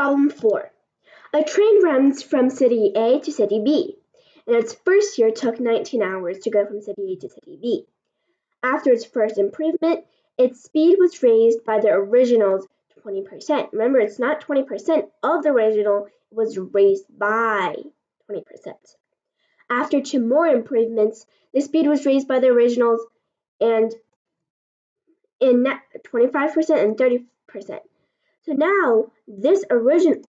Problem 4. A train runs from city A to city B. In its first year, it took 19 hours to go from city A to city B. After its first improvement, its speed was raised by the original's 20%. Remember, it's not 20% of the original, it was raised by 20%. After 2 more improvements, the speed was raised by the originals and in 25% and 30%. So now this original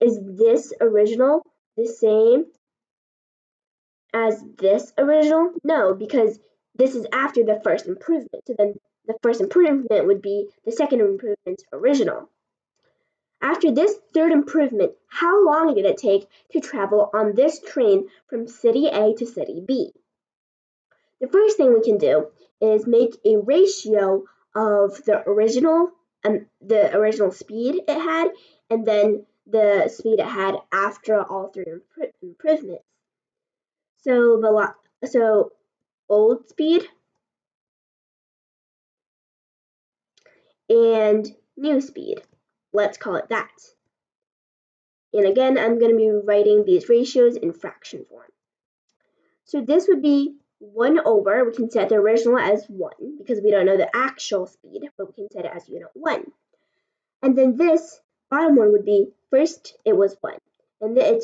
the same as this original? No, because this is after the first improvement. So then the first improvement would be the second improvement's original. After this third improvement, how long did it take to travel on this train from city A to city B? The first thing we can do is make a ratio of the original speed it had and then the speed it had after all 3 improvements. So old speed and new speed. Let's call it that. And again, I'm going to be writing these ratios in fraction form. So this would be 1 over, we can set the original as 1 because we don't know the actual speed, but we can set it as unit 1. And then this bottom one would be, first it was 1, and then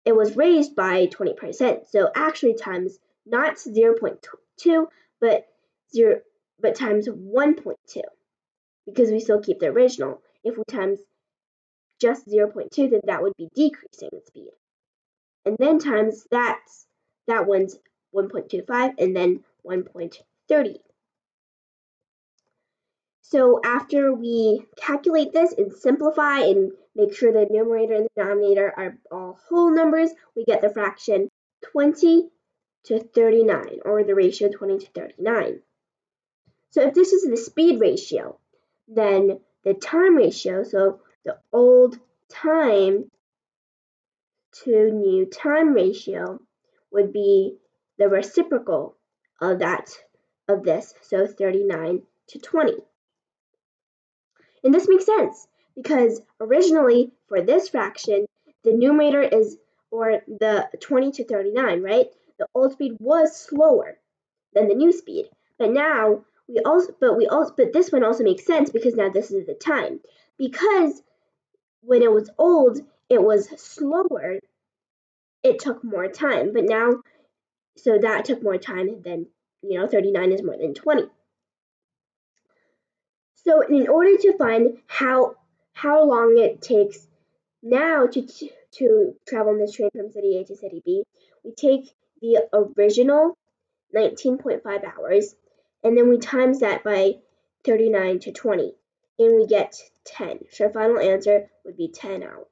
it was raised by 20%, so actually times not 0.2, but times 1.2, because we still keep the original. If we times just 0.2, then that would be decreasing the speed. And then times that one's 1.25 and then 1.30. So after we calculate this and simplify and make sure the numerator and the denominator are all whole numbers, we get the fraction 20 to 39, or the ratio 20 to 39. So if this is the speed ratio, then the time ratio, so the old time to new time ratio, would be the reciprocal of this, so 39 to 20. And this makes sense because originally for this fraction, the numerator is, or the 20 to 39, right? The old speed was slower than the new speed. But now but this one also makes sense because now this is the time. Because when it was old, it was slower. It took more time, but now, so that took more time than, 39 is more than 20. So in order to find how long it takes now to travel on this train from city A to city B, we take the original 19.5 hours and then we times that by 39 to 20 and we get 10. So our final answer would be 10 hours.